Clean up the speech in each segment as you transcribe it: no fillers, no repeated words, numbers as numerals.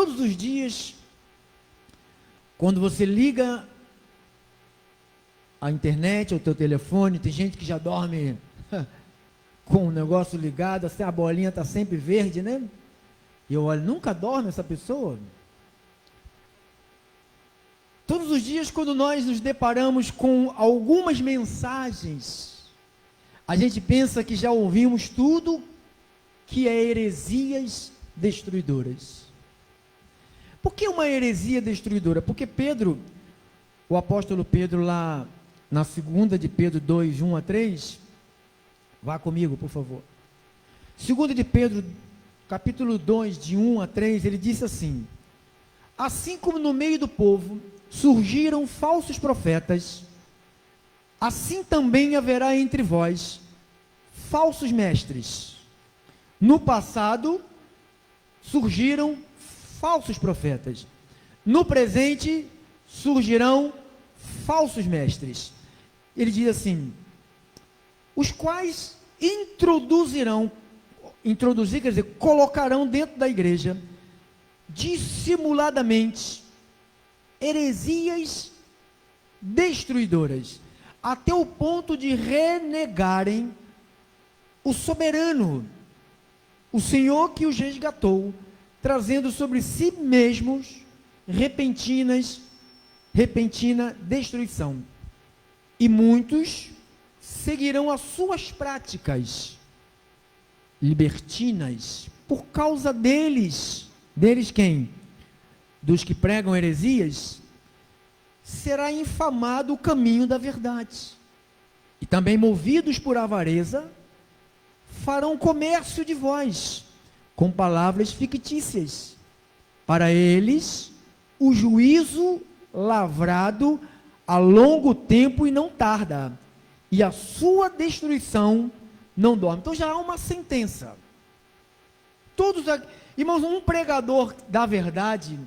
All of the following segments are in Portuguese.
Todos os dias, quando você liga a internet, o teu telefone, tem gente que já dorme com o negócio ligado, assim, a bolinha está sempre verde, né? E eu olho, nunca dorme essa pessoa? Todos os dias, quando nós nos deparamos com algumas mensagens, a gente pensa que já ouvimos tudo que é heresias destruidoras. Por que uma heresia destruidora? Porque Pedro, o apóstolo Pedro, lá na 2 de Pedro 2, 1 a 3, vá comigo, por favor. 2 de Pedro, capítulo 2, de 1 a 3, ele disse assim: assim como no meio do povo surgiram falsos profetas, assim também haverá entre vós falsos mestres. No passado surgiram falsos profetas. No presente surgirão falsos mestres. Ele diz assim: os quais introduzir, quer dizer, colocarão dentro da igreja, dissimuladamente, heresias destruidoras, até o ponto de renegarem o soberano, o Senhor que os resgatou, trazendo sobre si mesmos repentina destruição. E muitos seguirão as suas práticas libertinas por causa deles. Deles quem? Dos que pregam heresias, será infamado o caminho da verdade. E também, movidos por avareza, farão comércio de vós, com palavras fictícias. Para eles, o juízo lavrado a longo tempo e não tarda, e a sua destruição não dorme. Então já há uma sentença. Irmãos, um pregador da verdade,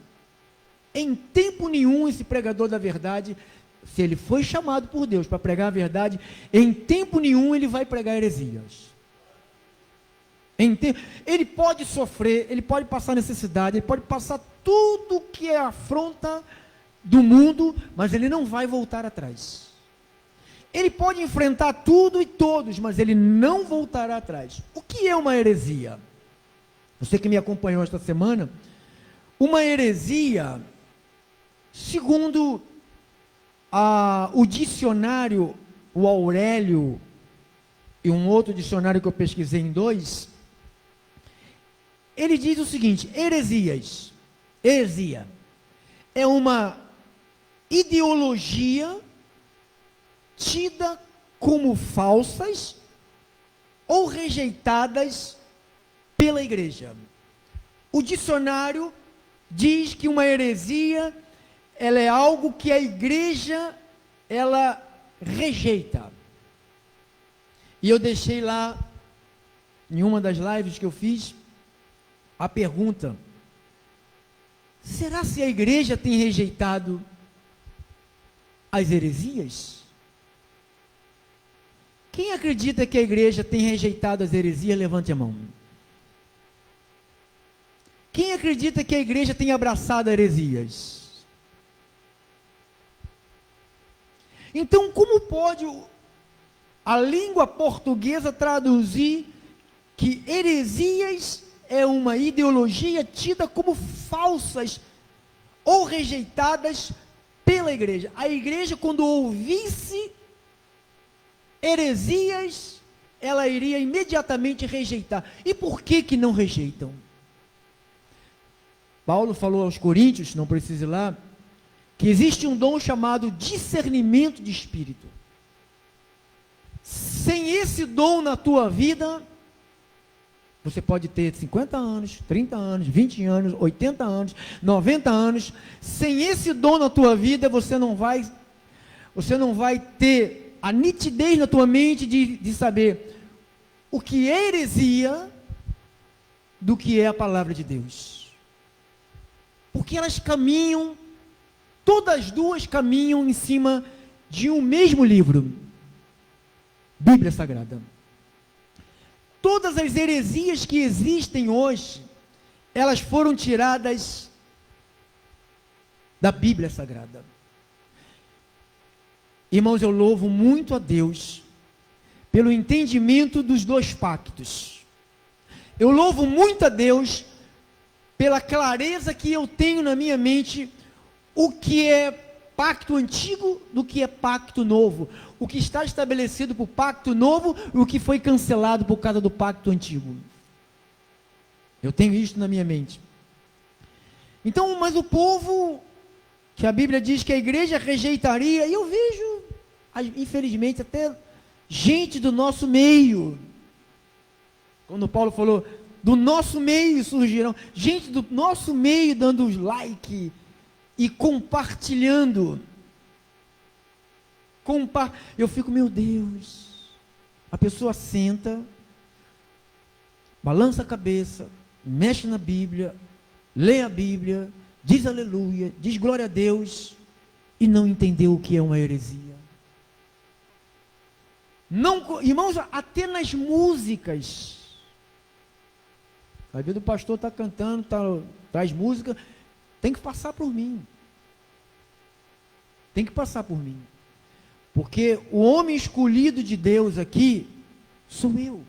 em tempo nenhum, esse pregador da verdade, se ele foi chamado por Deus para pregar a verdade, em tempo nenhum ele vai pregar heresias. Ele pode sofrer, ele pode passar necessidade, ele pode passar tudo que é afronta do mundo, mas ele não vai voltar atrás. Ele pode enfrentar tudo e todos, mas ele não voltará atrás. O que é uma heresia? Você que me acompanhou esta semana, uma heresia, segundo o dicionário, o Aurélio, e um outro dicionário que eu pesquisei em 2, ele diz o seguinte: heresia é uma ideologia tida como falsas ou rejeitadas pela igreja. O dicionário diz que uma heresia, ela é algo que a igreja, ela rejeita. E eu deixei lá, em uma das lives que eu fiz, a pergunta: será se a igreja tem rejeitado as heresias? Quem acredita que a igreja tem rejeitado as heresias, levante a mão. Quem acredita que a igreja tem abraçado heresias? Então, como pode a língua portuguesa traduzir que heresias é uma ideologia tida como falsas ou rejeitadas pela igreja? A igreja, quando ouvisse heresias, ela iria imediatamente rejeitar. E por que não rejeitam? Paulo falou aos Coríntios, não precisa ir lá, que existe um dom chamado discernimento de espírito. Sem esse dom na tua vida, você pode ter 50 anos, 30 anos, 20 anos, 80 anos, 90 anos. Sem esse dom na tua vida, você não vai ter a nitidez na tua mente de saber o que é heresia do que é a palavra de Deus. Porque elas caminham, todas as duas caminham em cima de um mesmo livro, Bíblia Sagrada. Todas as heresias que existem hoje, elas foram tiradas da Bíblia Sagrada. Irmãos, eu louvo muito a Deus pelo entendimento dos dois pactos. Eu louvo muito a Deus pela clareza que eu tenho na minha mente o que é pacto antigo do que é pacto novo, o que está estabelecido por pacto novo e o que foi cancelado por causa do pacto antigo. Eu tenho isso na minha mente. Então, mas o povo, que a Bíblia diz que a igreja rejeitaria, e eu vejo, infelizmente, até gente do nosso meio, quando Paulo falou, do nosso meio surgirão, gente do nosso meio dando like e compartilhando, eu fico, meu Deus, a pessoa senta, balança a cabeça, mexe na Bíblia, lê a Bíblia, diz aleluia, diz glória a Deus, e não entendeu o que é uma heresia. Não, irmãos, até nas músicas, a vida do pastor está cantando, traz música, tem que passar por mim. Tem que passar por mim. Porque o homem escolhido de Deus aqui, sou eu,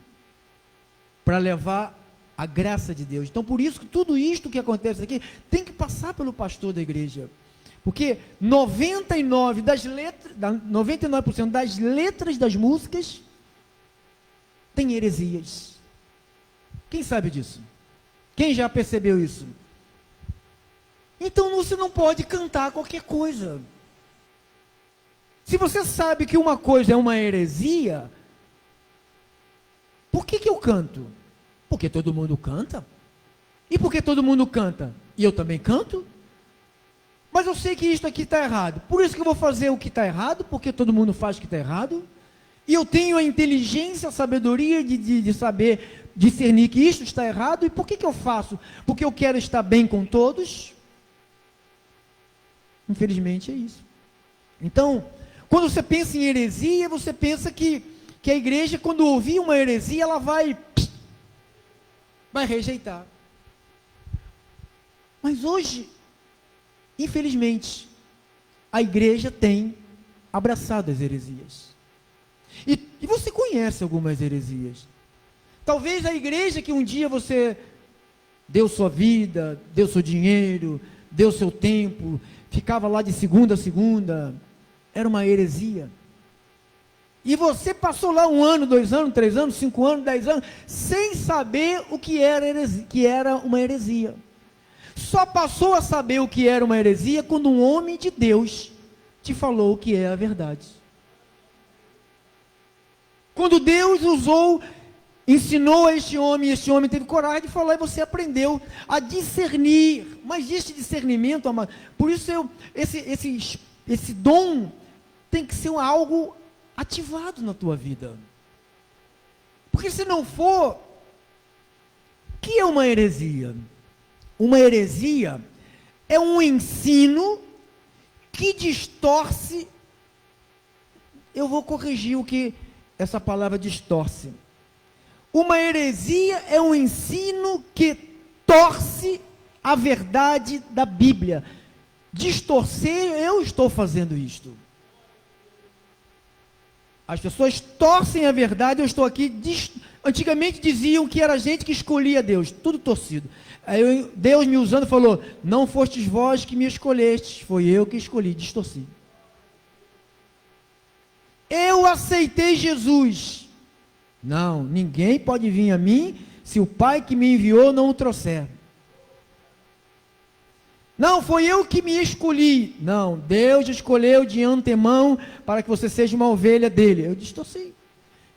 para levar a graça de Deus. Então, por isso que tudo isto que acontece aqui, tem que passar pelo pastor da igreja. Porque 99% das letras das músicas tem heresias. Quem sabe disso? Quem já percebeu isso? Então você não pode cantar qualquer coisa. Se você sabe que uma coisa é uma heresia, por que eu canto? Porque todo mundo canta. E porque todo mundo canta? E eu também canto? Mas eu sei que isto aqui está errado. Por isso que eu vou fazer o que está errado, porque todo mundo faz o que está errado. E eu tenho a inteligência, a sabedoria de saber discernir que isto está errado. E por que eu faço? Porque eu quero estar bem com todos? Infelizmente é isso. Então, quando você pensa em heresia, você pensa que a igreja, quando ouvir uma heresia, ela vai rejeitar. Mas hoje, infelizmente, a igreja tem abraçado as heresias. E você conhece algumas heresias. Talvez a igreja que um dia você deu sua vida, deu seu dinheiro, deu seu tempo, ficava lá de segunda a segunda, era uma heresia. E você passou lá 1 ano, 2 anos, 3 anos, 5 anos, 10 anos, sem saber o que era uma heresia. Só passou a saber o que era uma heresia quando um homem de Deus te falou o que é a verdade. Quando Deus ensinou a este homem teve coragem de falar e você aprendeu a discernir. Mas este discernimento, amado, por isso esse dom tem que ser algo ativado na tua vida. Porque se não for, o que é uma heresia? Uma heresia é um ensino que distorce. Eu vou corrigir o que essa palavra distorce. Uma heresia é um ensino que torce a verdade da Bíblia. Distorcer, eu estou fazendo isto. As pessoas torcem a verdade, eu estou aqui. Antigamente diziam que era gente que escolhia Deus, tudo torcido. Aí Deus me usando falou: não fostes vós que me escolhestes, foi eu que escolhi, distorci. Eu aceitei Jesus. Não, ninguém pode vir a mim se o Pai que me enviou não o trouxer. Não, foi eu que me escolhi. Não, Deus escolheu de antemão para que você seja uma ovelha dele. Eu distorci.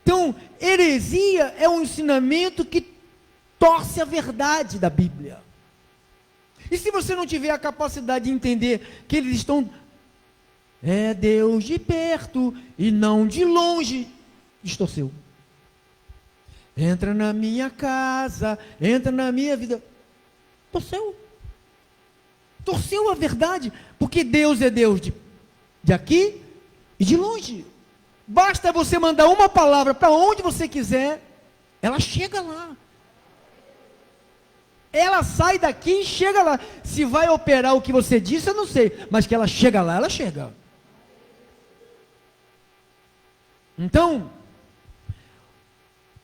Então, heresia é um ensinamento que torce a verdade da Bíblia. E se você não tiver a capacidade de entender que eles estão... É Deus de perto e não de longe. Distorceu. Entra na minha casa, entra na minha vida. Torceu. Torceu a verdade, porque Deus é Deus de aqui e de longe. Basta você mandar uma palavra para onde você quiser, ela chega lá. Ela sai daqui e chega lá. Se vai operar o que você disse, eu não sei. Mas que ela chega lá, ela chega. Então,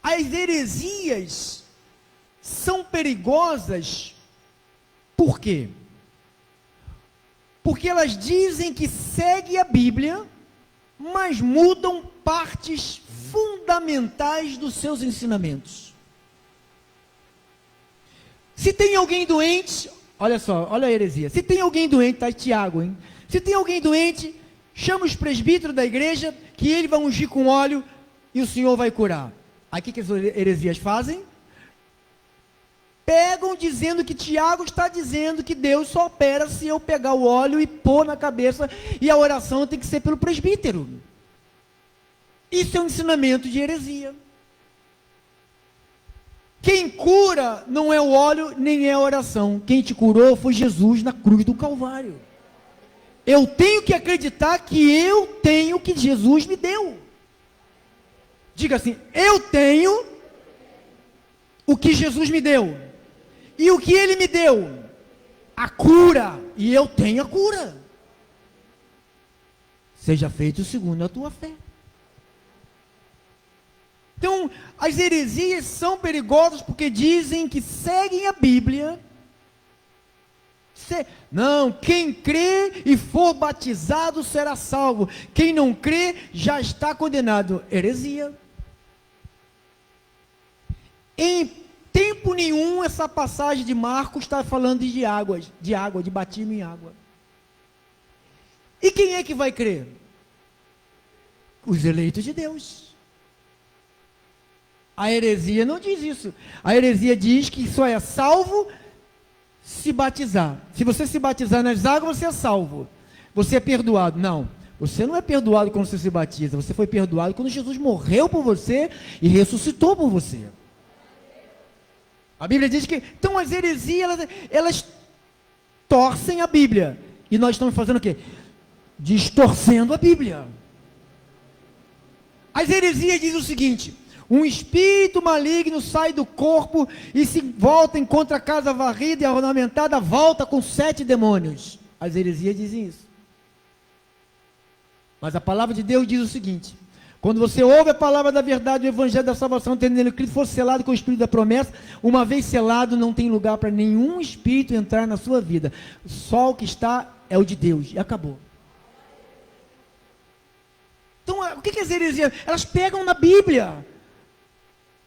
as heresias são perigosas. Por quê? Porque elas dizem que seguem a Bíblia, mas mudam partes fundamentais dos seus ensinamentos. Se tem alguém doente, olha só, olha a heresia. Se tem alguém doente, tá Tiago, hein? Se tem alguém doente, chama os presbíteros da igreja, que ele vai ungir com óleo e o Senhor vai curar. Aí o que as heresias fazem? Pegam dizendo que Tiago está dizendo que Deus só opera se eu pegar o óleo e pôr na cabeça, e a oração tem que ser pelo presbítero. Isso é um ensinamento de heresia. Quem cura não é o óleo, nem é a oração. Quem te curou foi Jesus na cruz do Calvário. Eu tenho que acreditar que eu tenho o que Jesus me deu. Diga assim, eu tenho o que Jesus me deu. E o que Ele me deu? A cura. E eu tenho a cura. Seja feito segundo a tua fé. Então, as heresias são perigosas porque dizem que seguem a Bíblia. Não, quem crê e for batizado será salvo. Quem não crê já está condenado. Heresia. Em tempo nenhum essa passagem de Marcos está falando de água, de batismo em água. E quem é que vai crer? Os eleitos de Deus. A heresia não diz isso. A heresia diz que só é salvo se batizar. Se você se batizar nas águas, você é salvo. Você é perdoado. Não, você não é perdoado quando você se batiza. Você foi perdoado quando Jesus morreu por você e ressuscitou por você. A Bíblia diz que, então as heresias, elas torcem a Bíblia. E nós estamos fazendo o quê? Distorcendo a Bíblia. As heresias dizem o seguinte: um espírito maligno sai do corpo e se volta, encontra a casa varrida e ornamentada, volta com 7 demônios. As heresias dizem isso. Mas a palavra de Deus diz o seguinte: quando você ouve a palavra da verdade, o evangelho da salvação, tendo nele Cristo, for selado com o espírito da promessa, uma vez selado, não tem lugar para nenhum espírito entrar na sua vida. Só o que está é o de Deus. E acabou. Então, o que as heresias? Elas pegam na Bíblia.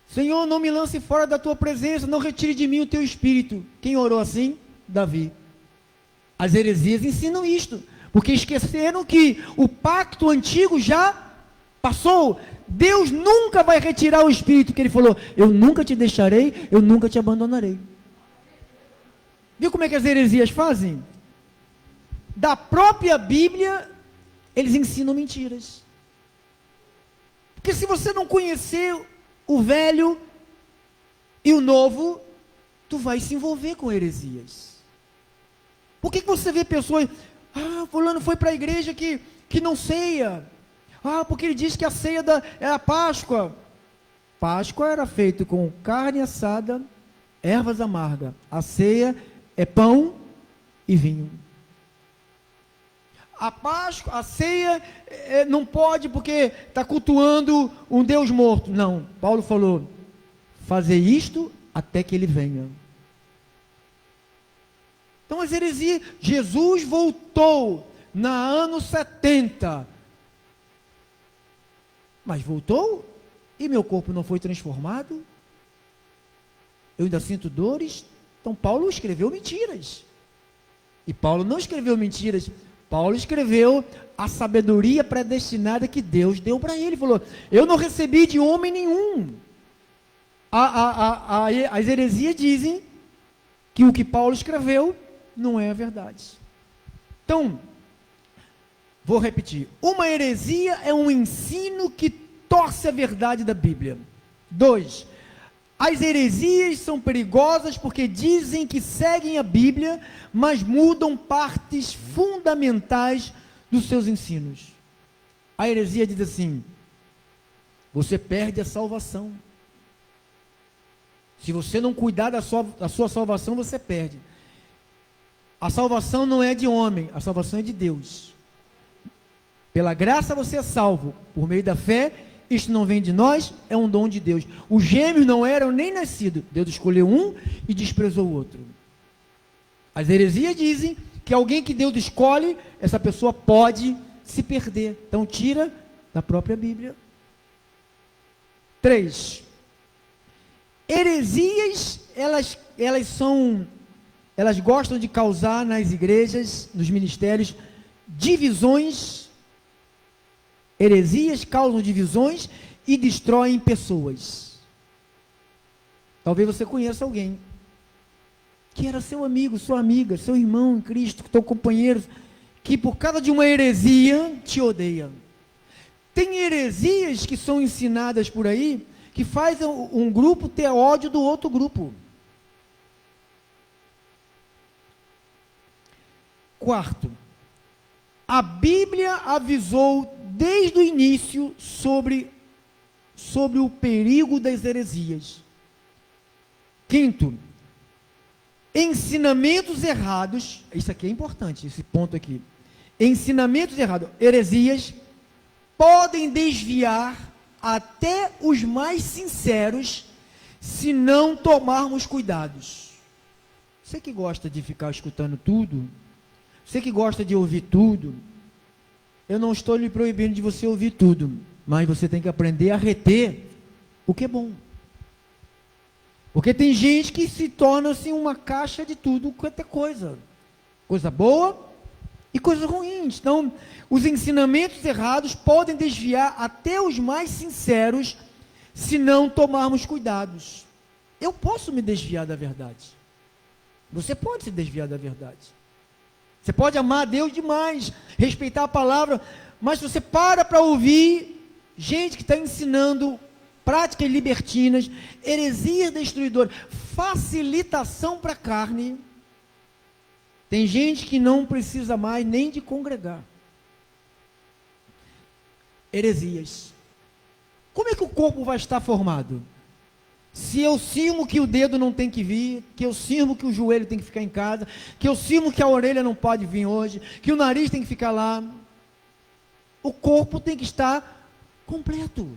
Senhor, não me lance fora da tua presença, não retire de mim o teu espírito. Quem orou assim? Davi. As heresias ensinam isto, porque esqueceram que o pacto antigo já passou. Deus nunca vai retirar o espírito, que ele falou: eu nunca te deixarei, eu nunca te abandonarei. Viu como é que as heresias fazem? Da própria Bíblia, eles ensinam mentiras. Porque se você não conhecer o velho e o novo, tu vai se envolver com heresias. Por que você vê pessoas, fulano foi para a igreja que não ceia, porque ele diz que a ceia é a Páscoa. Páscoa era feito com carne assada, ervas amargas. A ceia é pão e vinho. A Páscoa, a ceia não pode porque está cultuando um Deus morto. Não, Paulo falou: fazer isto até que ele venha. Então as heresias, Jesus voltou no ano 70. Mas voltou e meu corpo não foi transformado? Eu ainda sinto dores? Então Paulo escreveu mentiras. E Paulo não escreveu mentiras. Paulo escreveu a sabedoria predestinada que Deus deu para ele. Falou: eu não recebi de homem nenhum. As heresias dizem que o que Paulo escreveu não é a verdade. Então, vou repetir: uma heresia é um ensino que torce a verdade da Bíblia. 2. As heresias são perigosas porque dizem que seguem a Bíblia, mas mudam partes fundamentais dos seus ensinos. A heresia diz assim: você perde a salvação. Se você não cuidar da sua salvação, você perde. A salvação não é de homem, a salvação é de Deus. Pela graça você é salvo, por meio da fé. Isto não vem de nós, é um dom de Deus. Os gêmeos não eram nem nascidos. Deus escolheu um e desprezou o outro. As heresias dizem que alguém que Deus escolhe, essa pessoa pode se perder. Então tira da própria Bíblia. 3. Heresias, elas gostam de causar nas igrejas, nos ministérios, divisões. Heresias causam divisões e destroem pessoas. Talvez você conheça alguém que era seu amigo, sua amiga, seu irmão em Cristo, teu companheiro, que por causa de uma heresia te odeia. Tem heresias que são ensinadas por aí, que fazem um grupo ter ódio do outro grupo. 4. A Bíblia avisou desde o início sobre o perigo das heresias. 5. Ensinamentos errados, isso aqui é importante, esse ponto aqui. Ensinamentos errados, heresias, podem desviar até os mais sinceros, se não tomarmos cuidados. Você que gosta de ficar escutando tudo, você que gosta de ouvir tudo, eu não estou lhe proibindo de você ouvir tudo, mas você tem que aprender a reter o que é bom. Porque tem gente que se torna assim uma caixa de tudo quanto é coisa. Coisa boa e coisas ruins. Então, os ensinamentos errados podem desviar até os mais sinceros, se não tomarmos cuidados. Eu posso me desviar da verdade. Você pode se desviar da verdade. Você pode amar a Deus demais, respeitar a palavra, mas se você para ouvir gente que está ensinando práticas libertinas, heresias destruidoras, facilitação para a carne, tem gente que não precisa mais nem de congregar. Heresias. Como é que o corpo vai estar formado? Se eu cismo que o dedo não tem que vir, que eu cismo que o joelho tem que ficar em casa, que eu cismo que a orelha não pode vir hoje, que o nariz tem que ficar lá, o corpo tem que estar completo.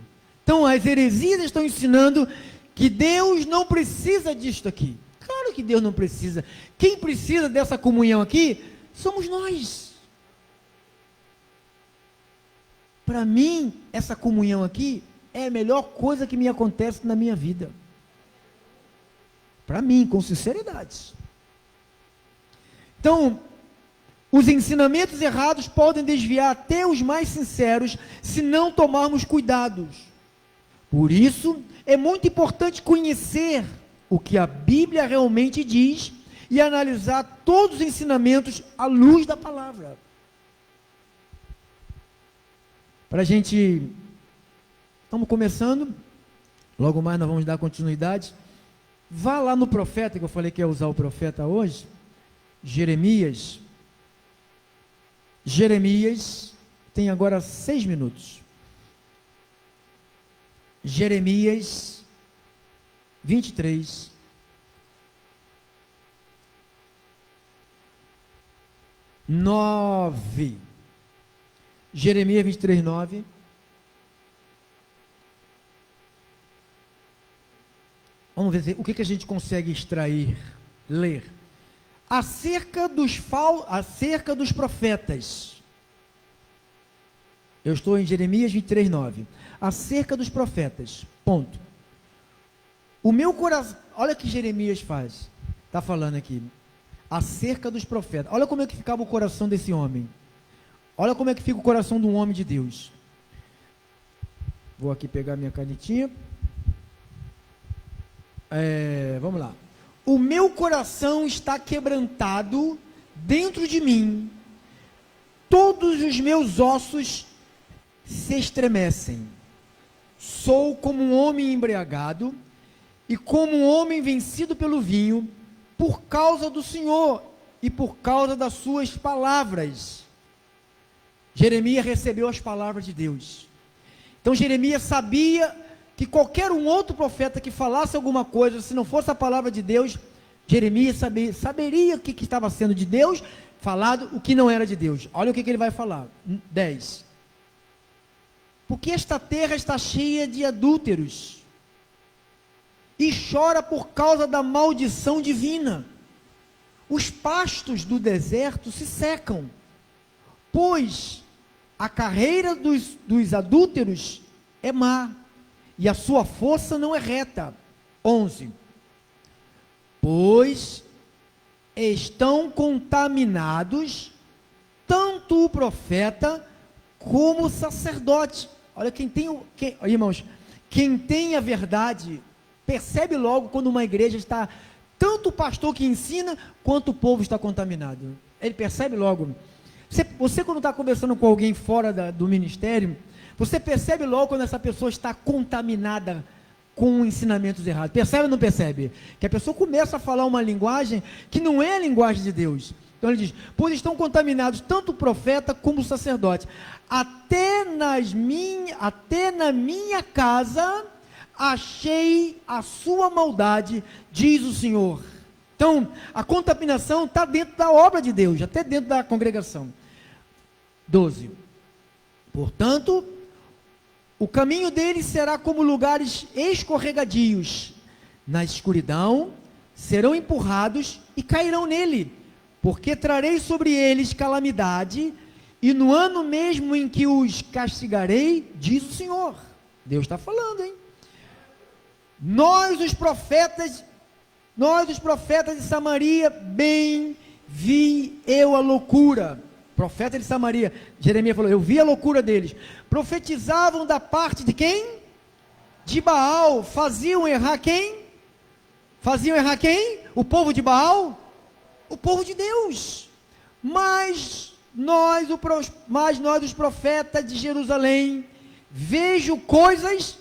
Então as heresias estão ensinando que Deus não precisa disto aqui. Claro que Deus não precisa. Quem precisa dessa comunhão aqui somos nós. Para mim, essa comunhão aqui é a melhor coisa que me acontece na minha vida. Para mim, com sinceridade. Então, os ensinamentos errados podem desviar até os mais sinceros, se não tomarmos cuidados. Por isso, é muito importante conhecer o que a Bíblia realmente diz e analisar todos os ensinamentos à luz da palavra. Para a gente... Estamos começando, logo mais nós vamos dar continuidade. Vá lá no profeta, que eu falei que ia usar o profeta hoje, Jeremias. Jeremias tem agora 6 minutos. Jeremias 23. Jeremias 23, 9. Vamos ver o que a gente consegue extrair, ler. Acerca dos profetas. Eu estou em Jeremias 23, 9. Acerca dos profetas. Ponto. O meu coração... Olha o que Jeremias faz. Está falando aqui. Acerca dos profetas. Olha como é que ficava o coração desse homem. Olha como é que fica o coração de um homem de Deus. Vou aqui pegar minha canetinha. Vamos lá. O meu coração está quebrantado dentro de mim. Todos os meus ossos se estremecem. Sou como um homem embriagado e como um homem vencido pelo vinho, por causa do Senhor e por causa das suas palavras. Jeremias recebeu as palavras de Deus. Então Jeremias sabia que qualquer um outro profeta que falasse alguma coisa, se não fosse a palavra de Deus, Jeremias saberia o que estava sendo de Deus falado, o que não era de Deus. Olha o que ele vai falar. 10. Porque esta terra está cheia de adúlteros, e chora por causa da maldição divina. Os pastos do deserto se secam, pois a carreira dos adúlteros é má, e a sua força não é reta. 11. Pois estão contaminados tanto o profeta como o sacerdote. Olha, irmãos, quem tem a verdade, percebe logo quando uma igreja está, tanto o pastor que ensina, quanto o povo está contaminado. Ele percebe logo. Você quando está conversando com alguém fora do ministério, você percebe logo quando essa pessoa está contaminada com ensinamentos errados. Percebe ou não percebe? Que a pessoa começa a falar uma linguagem que não é a linguagem de Deus. Então ele diz, pois estão contaminados tanto o profeta como o sacerdote. Até na minha casa achei a sua maldade, diz o Senhor. Então, a contaminação está dentro da obra de Deus, até dentro da congregação. 12. Portanto, o caminho deles será como lugares escorregadios. Na escuridão, serão empurrados e cairão nele, porque trarei sobre eles calamidade, e no ano mesmo em que os castigarei, diz o Senhor. Deus está falando, hein? Nós os profetas de Samaria, bem vi eu a loucura. Profeta de Samaria, Jeremias falou, eu vi a loucura deles. Profetizavam da parte de quem? De Baal. Faziam errar quem? Faziam errar quem? O povo de Baal? O povo de Deus. Mas nós os profetas de Jerusalém, vejo coisas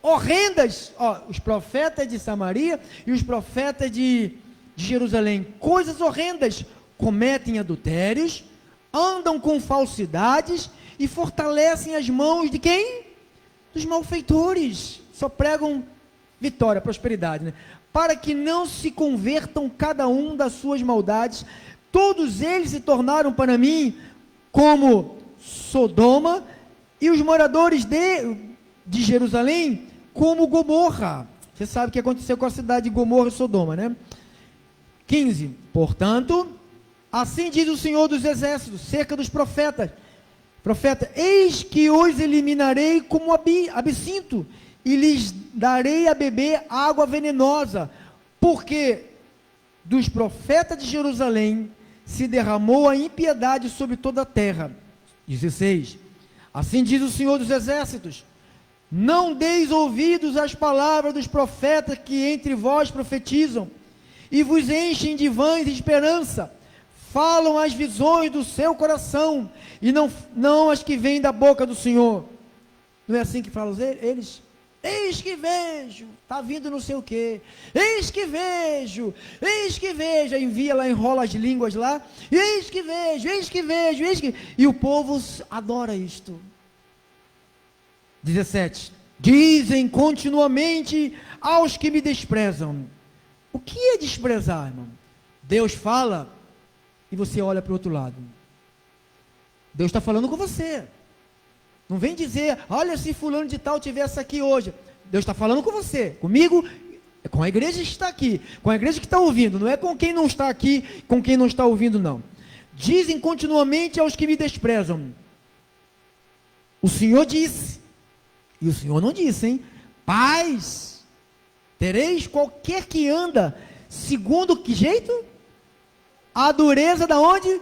horrendas. Os profetas de Samaria e os profetas de Jerusalém, coisas horrendas, cometem adultérios, andam com falsidades e fortalecem as mãos de quem? Dos malfeitores. Só pregam vitória, prosperidade, né? Para que não se convertam cada um das suas maldades. Todos eles se tornaram para mim como Sodoma, e os moradores de Jerusalém como Gomorra. Você sabe o que aconteceu com a cidade de Gomorra e Sodoma, né? 15. Portanto, assim diz o Senhor dos Exércitos, cerca dos profetas, eis que os eliminarei como absinto, e lhes darei a beber água venenosa, porque dos profetas de Jerusalém se derramou a impiedade sobre toda a terra. 16. Assim diz o Senhor dos Exércitos, não deis ouvidos às palavras dos profetas que entre vós profetizam, e vos enchem de vãs esperança, falam as visões do seu coração, e não as que vêm da boca do Senhor. Não é assim que falam eles? Eis que vejo, está vindo não sei o que, eis que vejo, envia lá, enrola as línguas lá, eis que vejo, e o povo adora isto. 17. Dizem continuamente aos que me desprezam. O que é desprezar, irmão? Deus fala e você olha para o outro lado. Deus está falando com você. Não vem dizer, olha, se fulano de tal tivesse aqui hoje. Deus está falando com você, comigo, com a igreja que está aqui, com a igreja que está ouvindo, não é com quem não está aqui, com quem não está ouvindo, não. Dizem continuamente aos que me desprezam, o Senhor disse, e o Senhor não disse, hein? Paz, tereis qualquer que anda, segundo que jeito? A dureza da onde?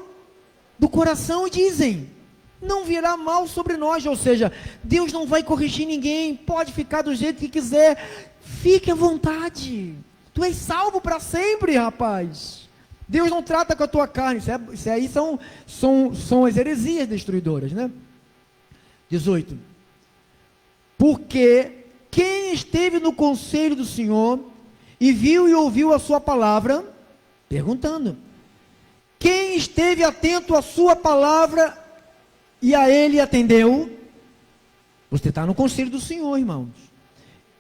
Do coração, dizem. Não virá mal sobre nós, ou seja, Deus não vai corrigir ninguém, pode ficar do jeito que quiser, fique à vontade, tu és salvo para sempre, rapaz. Deus não trata com a tua carne, isso aí são as heresias destruidoras, né? 18. Porque quem esteve no conselho do Senhor, e viu e ouviu a sua palavra, perguntando, quem esteve atento à sua palavra, e a ele atendeu? Você está no conselho do Senhor, irmãos.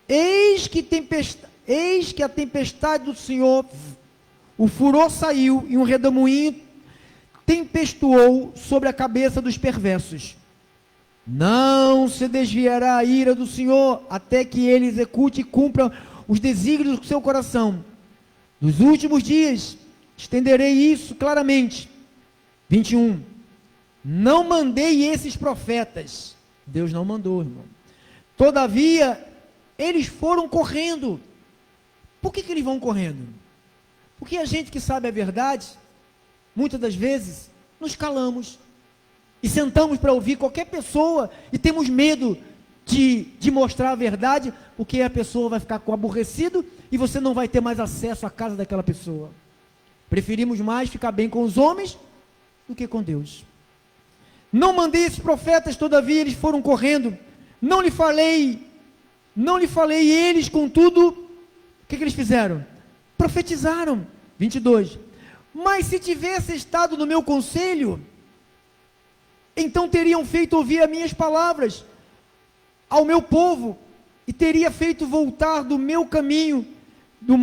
Eis que a tempestade do Senhor, o furor saiu e um redemoinho tempestuou sobre a cabeça dos perversos. Não se desviará a ira do Senhor até que ele execute e cumpra os desígnios do seu coração. Nos últimos dias estenderei isso claramente. 21. Não mandei esses profetas. Deus não mandou, irmão. Todavia, eles foram correndo. Por que eles vão correndo? Porque a gente que sabe a verdade, muitas das vezes, nos calamos e sentamos para ouvir qualquer pessoa e temos medo de mostrar a verdade, porque a pessoa vai ficar aborrecido e você não vai ter mais acesso à casa daquela pessoa. Preferimos mais ficar bem com os homens do que com Deus. Não mandei esses profetas, todavia eles foram correndo. Não lhe falei eles, contudo, o que eles fizeram? Profetizaram. 22. Mas se tivesse estado no meu conselho, então teriam feito ouvir as minhas palavras ao meu povo, e teria feito voltar do meu caminho, do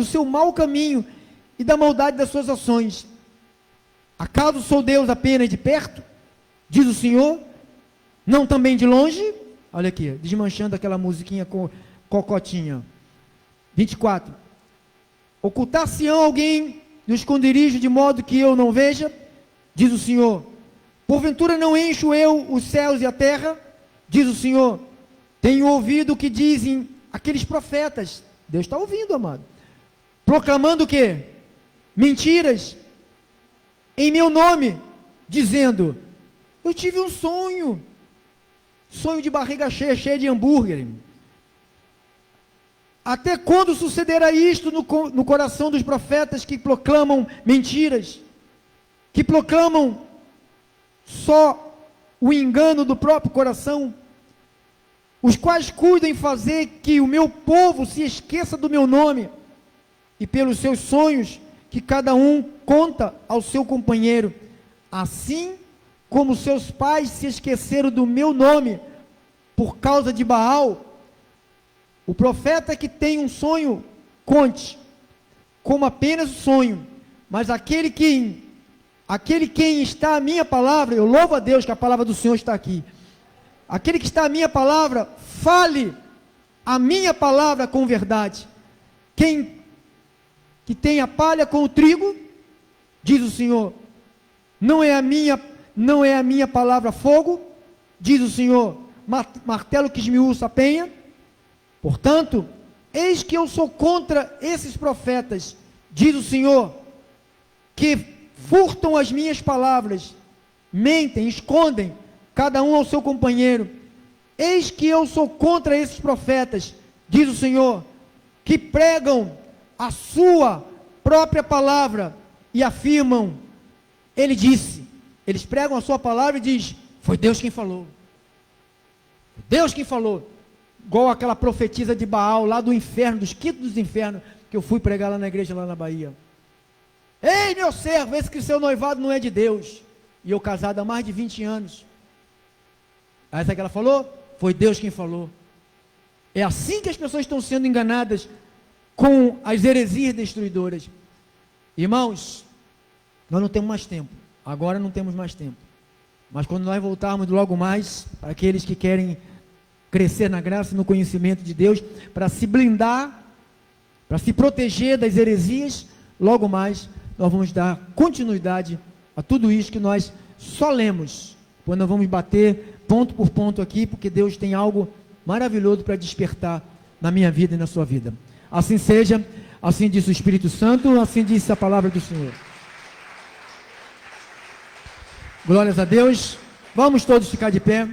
seu mau caminho, e da maldade das suas ações. Acaso sou Deus apenas de perto? Diz o Senhor, não também de longe? Olha aqui, desmanchando aquela musiquinha com cocotinha. 24. Ocultar-se-ão alguém no esconderijo de modo que eu não veja? Diz o Senhor. Porventura não encho eu os céus e a terra? Diz o Senhor. Tenho ouvido o que dizem aqueles profetas. Deus está ouvindo, amado. Proclamando o quê? Mentiras em meu nome, dizendo, eu tive um sonho de barriga cheia de hambúrguer. Até quando sucederá isto no coração dos profetas que proclamam mentiras, que proclamam só o engano do próprio coração, os quais cuidam em fazer que o meu povo se esqueça do meu nome, e pelos seus sonhos, que cada um conta ao seu companheiro, assim como seus pais se esqueceram do meu nome, por causa de Baal. O profeta que tem um sonho, conte, como apenas o sonho, mas aquele quem está a minha palavra, eu louvo a Deus que a palavra do Senhor está aqui, aquele que está a minha palavra, fale a minha palavra com verdade. Quem que tem a palha com o trigo, diz o Senhor, não é a minha palavra fogo, diz o Senhor, martelo que esmiuça a penha. Portanto, eis que eu sou contra esses profetas, diz o Senhor, que furtam as minhas palavras, mentem, escondem, cada um ao seu companheiro. Eis que eu sou contra esses profetas, diz o Senhor, que pregam a sua própria palavra e afirmam, ele disse. Eles pregam a sua palavra e diz, foi Deus quem falou. Foi Deus quem falou. Igual aquela profetisa de Baal, lá do inferno, dos quintos dos infernos, que eu fui pregar lá na igreja, lá na Bahia. Ei, meu servo, esse que seu noivado não é de Deus. E eu casado há mais de 20 anos. Aí sabe o que ela falou? Foi Deus quem falou. É assim que as pessoas estão sendo enganadas com as heresias destruidoras. Irmãos, nós não temos mais tempo. Agora não temos mais tempo. Mas quando nós voltarmos logo mais, para aqueles que querem crescer na graça e no conhecimento de Deus, para se blindar, para se proteger das heresias, logo mais nós vamos dar continuidade a tudo isso que nós só lemos. Quando nós vamos bater ponto por ponto aqui, porque Deus tem algo maravilhoso para despertar na minha vida e na sua vida. Assim seja, assim diz o Espírito Santo, assim diz a palavra do Senhor. Glórias a Deus. Vamos todos ficar de pé.